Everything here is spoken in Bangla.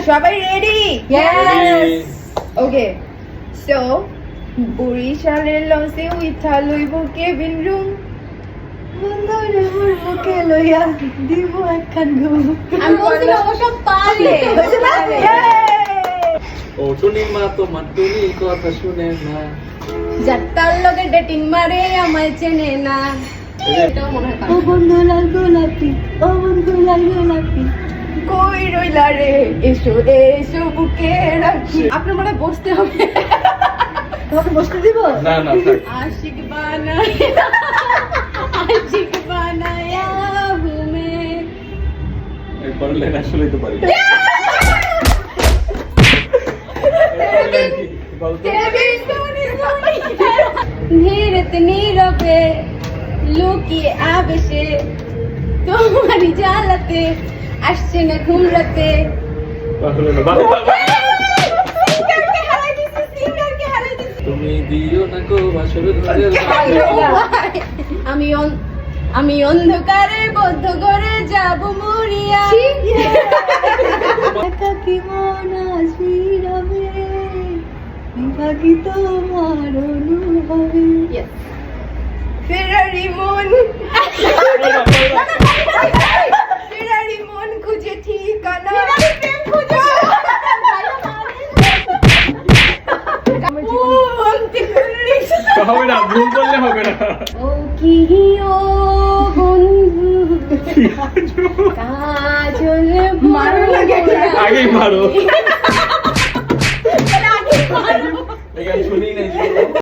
সবাই রেডি? Yes. ওকে সো বরিশালের লঞ্চে উঠা লইব কেবিন রুম বন্ধুরে মোর বুকে লইয়া দিব একখান ঘুম। আমি বলছিলাম ওসব পারে। হয়েছে না? ও টুনি মা তোমার টুনি কথা শুনে না। যাত্রার লগে ডেটিং মারে আমায় চেনে না। এটাও মনে হয় ও বন্ধু লাল গোলাপি, ও বন্ধু লাল গোলাপি, কই রইলা রে, এসো এসো বুকে রাখি। আপনার মনে হয় বসতে হবে। তোমাকে বসতে দিব? না না থাক। আশিক বানায়া আশিক বানায়া হুমে একবার লেন আসলেই তো পারি। ধীরত নীরবে লুকিয়ে আবেশে তোমারই জ্বালাতে আসছে না ঘুমরাতে। তুমি দিও না গো বাসরের আমি অন্ধকারে বদ্ধ করে যাব মরিয়া। একাকী মন আজ নীরবে, বিভাগী তোমার অনুভবে। ফেরারি মন ফেরারি মন খুঁজে ঠিকানা। হবে না, ভুল করলে হবে না। ও কি ও বন্ধু কাজল মারো লাগে। আগেই মারো। এই গান শুনি নাই।